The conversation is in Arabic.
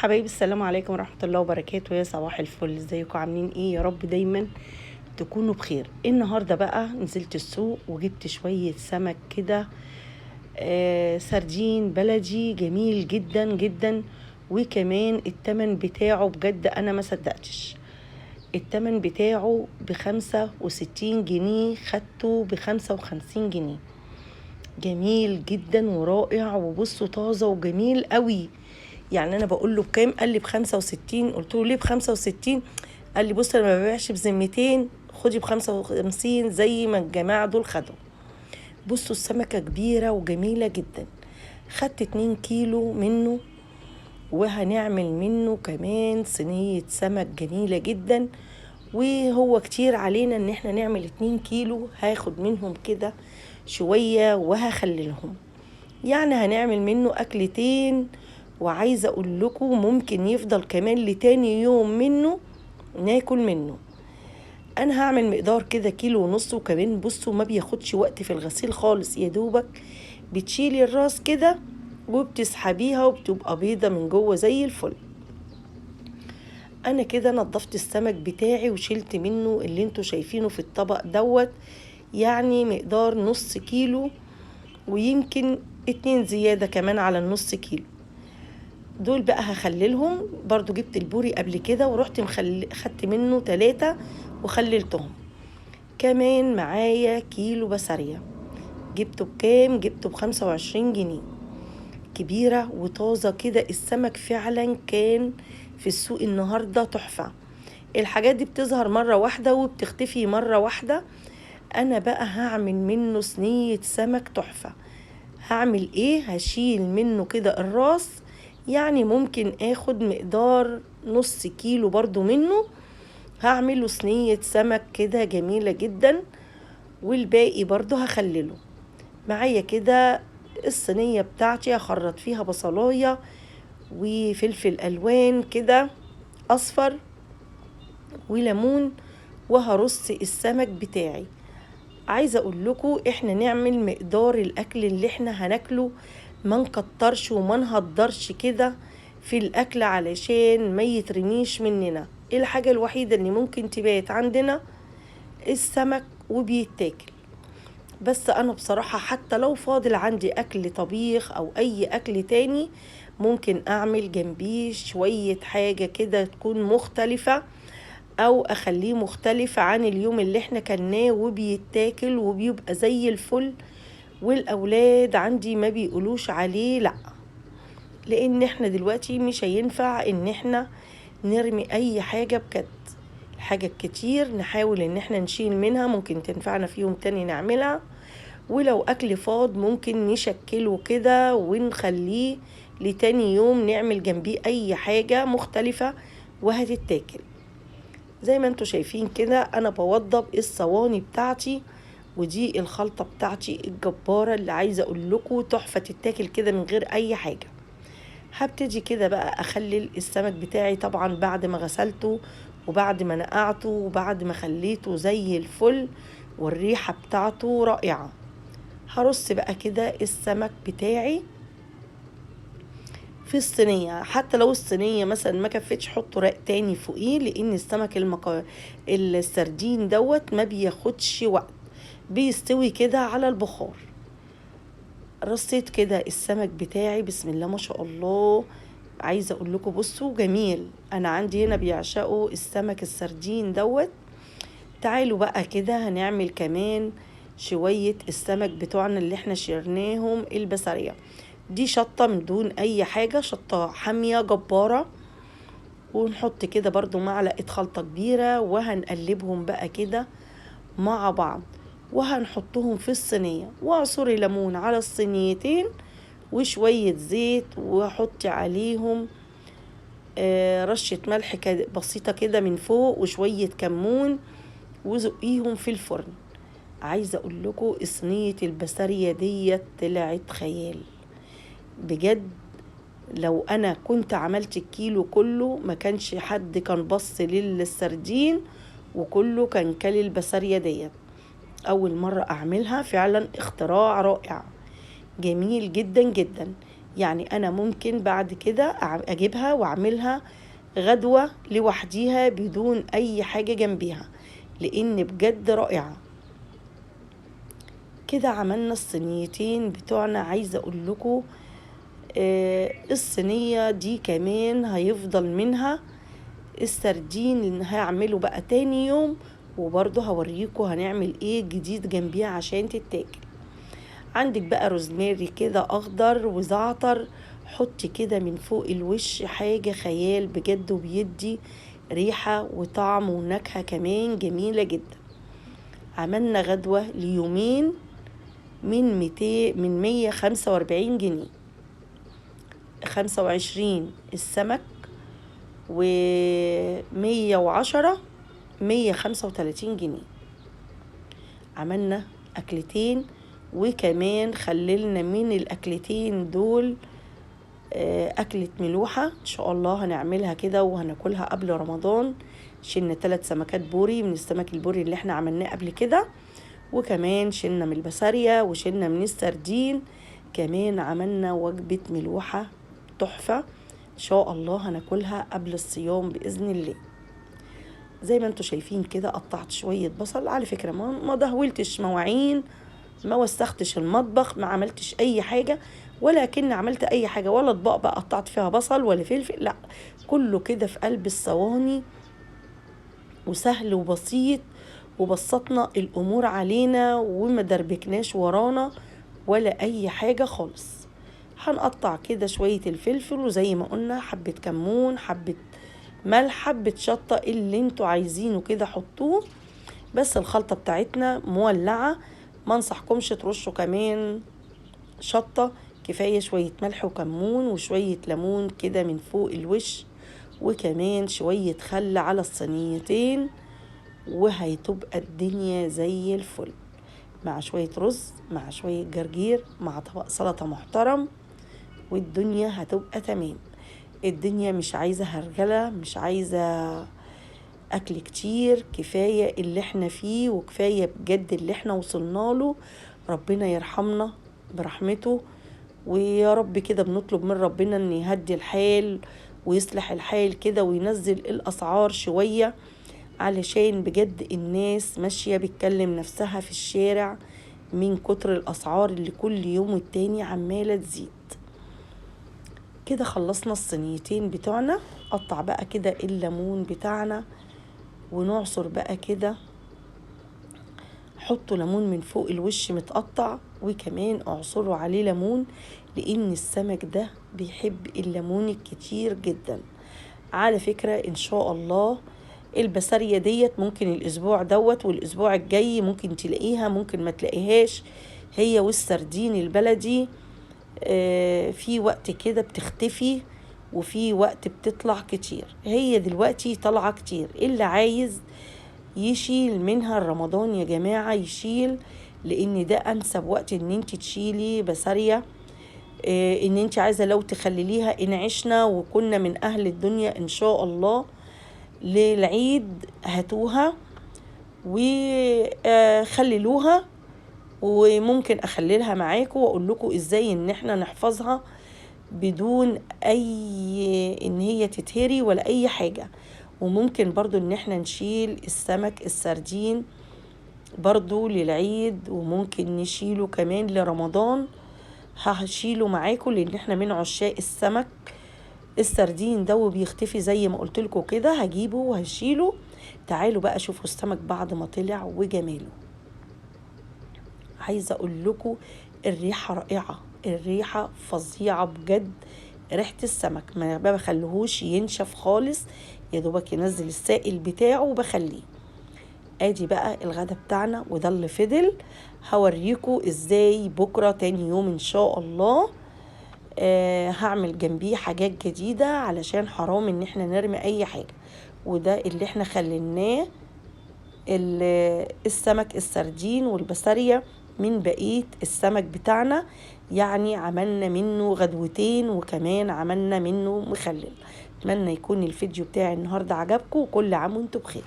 حبايبي، السلام عليكم ورحمة الله وبركاته. يا صباح الفل، ازيكم عاملين ايه؟ يا رب دايما تكونوا بخير. النهاردة بقى نزلت السوق وجبت شوية سمك كده، سردين بلدي جميل جدا جدا. وكمان التمن بتاعه بجد انا ما صدقتش. التمن بتاعه ب65 جنيه، خدته ب55 جنيه. جميل جدا ورائع، وبصوا طازة وجميل قوي. يعني انا بقول له بكام؟ قال لي ب65. قلت له ليه ب65؟ قال لي بص انا ما ببيعش ب200، خدي ب55 زي ما الجماعه دول خدوا. بصوا السمكه كبيره وجميله جدا. خدت 2 كيلو منه، وهنعمل منه كمان صينيه سمك جميله جدا. وهو كتير علينا ان احنا نعمل 2 كيلو، هاخد منهم كده شويه وهخللهم. يعني هنعمل منه أكلتين، وعايزة أقول لكم ممكن يفضل كمان لتاني يوم منه ناكل منه. أنا هعمل مقدار كده 1.5 كيلو، وكمان بصوا ما بياخدش وقت في الغسيل خالص، يا دوبك بتشيلي الراس كده وبتسحبيها وبتبقى بيضة من جوه زي الفل. أنا كده نضفت السمك بتاعي وشلت منه اللي انتوا شايفينه في الطبق دوت، يعني مقدار نص كيلو، ويمكن 2 زيادة كمان على النص كيلو. دول بقى هخللهم. برضو جبت البوري قبل كده ورحت خدت منه 3 وخللتهم. كمان معايا كيلو بسارية، جبته بكام؟ جبته ب25 جنيه. كبيرة وطازة كده. السمك فعلا كان في السوق النهاردة تحفة. الحاجات دي بتظهر مرة واحدة وبتختفي مرة واحدة. انا بقى هعمل منه صينية سمك تحفة. هعمل ايه؟ هشيل منه كده الراس، يعني ممكن اخد مقدار نص كيلو برضو منه، هعمله صينية سمك كده جميلة جدا. والباقي برضو هخلله معايا كده. الصينية بتاعتي هخرط فيها بصلاية وفلفل الوان كده اصفر وليمون، وهرص السمك بتاعي. عايزة اقول لكم احنا نعمل مقدار الاكل اللي احنا هناكله، ما نكترش وما نهدرش كده في الاكل علشان ما يترميش مننا. الحاجة الوحيدة اللي ممكن تبات عندنا السمك وبيتاكل. بس انا بصراحة حتى لو فاضل عندي اكل طبيخ او اي اكل تاني، ممكن اعمل جنبيه شوية حاجة كده تكون مختلفة، او اخليه مختلف عن اليوم اللي احنا كلناه وبيتاكل وبيبقى زي الفل. والاولاد عندي ما بيقولوش عليه لا، لان احنا دلوقتي مش هينفع ان احنا نرمي اي حاجة بجد. الحاجة الكتير نحاول ان احنا نشيل منها، ممكن تنفعنا في يوم تاني نعملها. ولو اكل فاض ممكن نشكله كده ونخليه لتاني يوم نعمل جنبيه اي حاجة مختلفة وهتتاكل. زي ما انتوا شايفين كده انا بوضب الصواني بتاعتي، ودي الخلطة بتاعتي الجبارة اللي عايزة اقول لكم تحفة، تتاكل كده من غير اي حاجة. هبتدي كده بقى اخلل السمك بتاعي، طبعا بعد ما غسلته وبعد ما نقعته وبعد ما خليته زي الفل والريحة بتاعته رائعة. هرص بقى كده السمك بتاعي في الصينية. حتى لو الصينية مثلا ما كفتش حطه رق تاني فوقيه، لان السمك السردين دوت ما بياخدش وقت، بيستوي كده على البخار. رصيت كده السمك بتاعي، بسم الله ما شاء الله. عايزة اقول لكم بصوا جميل. انا عندي هنا بيعشقوا السمك السردين دوت. تعالوا بقى كده هنعمل كمان شوية السمك بتوعنا اللي احنا شيرناهم البصرية. دي شطة من دون اي حاجة، شطة حامية جبارة. ونحط كده برضو معلقة خلطة كبيرة وهنقلبهم بقى كده مع بعض، وهنحطهم في الصينية، واعصري ليمون على الصينيتين وشوية زيت، وحطي عليهم رشة ملح بسيطة كده من فوق وشوية كمون، وزقيهم في الفرن. عايزة اقول لكم صينية البسارية ديت طلعت خيال بجد. لو انا كنت عملت الكيلو كله ما كانش حد كان بص للسردين، وكله كان كل البسارية ديت. اول مرة اعملها، فعلا اختراع رائع جميل جدا جدا. يعني انا ممكن بعد كده اجيبها واعملها غدوة لوحديها بدون اي حاجة جنبيها، لان بجد رائعة. كده عملنا الصينيتين بتوعنا. عايزة اقول لكم الصينية دي كمان هيفضل منها السردين اللي هعمله بقى تاني يوم، وبرضه هوريكم هنعمل ايه جديد جنبيها عشان تتاكل. عندك بقى روزماري كده اخضر وزعتر، حطي كده من فوق الوش، حاجة خيال بجد، وبيدي ريحة وطعم ونكهة كمان جميلة جدا. عملنا غدوة ليومين من 145 جنيه، 25 السمك، 110 135 جنيه. عملنا أكلتين، وكمان خللنا من الأكلتين دول أكلة ملوحة إن شاء الله هنعملها كده وهناكلها قبل رمضان. شلنا 3 سمكات بوري من السمك البوري اللي احنا عملناه قبل كده، وكمان شلنا من البسارية وشلنا من السردين. كمان عملنا وجبة ملوحة تحفة إن شاء الله هناكلها قبل الصيام بإذن الله. زي ما انتوا شايفين كده قطعت شوية بصل. على فكرة ما دهولتش مواعين، ما وسختش المطبخ، ما عملتش اي حاجة، ولكن عملت اي حاجة ولا اطباق بقى قطعت فيها بصل ولا فلفل، لا، كله كده في قلب الصواني، وسهل وبسيط، وبسطنا الامور علينا وما دربكناش ورانا ولا اي حاجة خالص. هنقطع كده شوية الفلفل، وزي ما قلنا حبة كمون، حبة ملح، حبة شطة، اللي انتوا عايزينه كده حطوه. بس الخلطة بتاعتنا مولعة، ما انصحكمش ترشوا كمان شطة، كفاية شوية ملح وكمون وشوية ليمون كده من فوق الوش، وكمان شوية خل على الصينيتين، وهتبقى الدنيا زي الفل، مع شوية رز، مع شوية جرجير، مع طبق سلطة محترم، والدنيا هتبقى تمام. الدنيا مش عايزة هرجلة، مش عايزة أكل كتير، كفاية اللي احنا فيه، وكفاية بجد اللي احنا وصلنا له. ربنا يرحمنا برحمته، ويا رب كده بنطلب من ربنا ان يهدي الحال ويصلح الحال كده، وينزل الأسعار شوية، علشان بجد الناس ماشية بتكلم نفسها في الشارع من كتر الأسعار اللي كل يوم والتاني عمالة تزيد. كده خلصنا الصينيتين بتوعنا. قطع بقى كده الليمون بتاعنا ونعصر بقى كده، حطوا ليمون من فوق الوش متقطع، وكمان اعصروا عليه ليمون، لان السمك ده بيحب الليمون الكتير جدا. على فكرة ان شاء الله البسارية ديت ممكن الاسبوع دوت والاسبوع الجاي ممكن تلاقيها، ممكن ما تلاقيهاش، هي والسردين البلدي في وقت كده بتختفي وفي وقت بتطلع كتير. هي دلوقتي طالعة كتير، اللي عايز يشيل منها رمضان يا جماعة يشيل، لان ده انسب وقت ان انت تشيلي بسارية. ان انت عايزة لو تخلليها ان عشنا وكنا من اهل الدنيا ان شاء الله للعيد هاتوها وخللوها، وممكن اخللها معاكم واقول لكم ازاي ان احنا نحفظها بدون اي ان هي تتهري ولا اي حاجة. وممكن برضو ان احنا نشيل السمك السردين برضو للعيد، وممكن نشيله كمان لرمضان. هشيله معاكم لان احنا من عشاق السمك السردين ده، وبيختفي زي ما قلت لكم كده. هجيبه وهشيله. تعالوا بقى شوفوا السمك بعد ما طلع وجماله. عايزة اقول لكم الريحة رائعة، الريحة فظيعة بجد. ريحة السمك ما بخليهوش ينشف خالص، يا دوبك ينزل السائل بتاعه وبخليه. ادي بقى الغدا بتاعنا وده اللي فضل. هوريكم ازاي بكرة تاني يوم ان شاء الله هعمل جنبيه حاجات جديدة، علشان حرام ان احنا نرمي اي حاجة. وده اللي احنا خليناه السمك السردين والبسارية من بقية السمك بتاعنا، يعني عملنا منه غدوتين وكمان عملنا منه مخلل. اتمنى يكون الفيديو بتاعي النهاردة عجبكم، وكل عام وانتم بخير.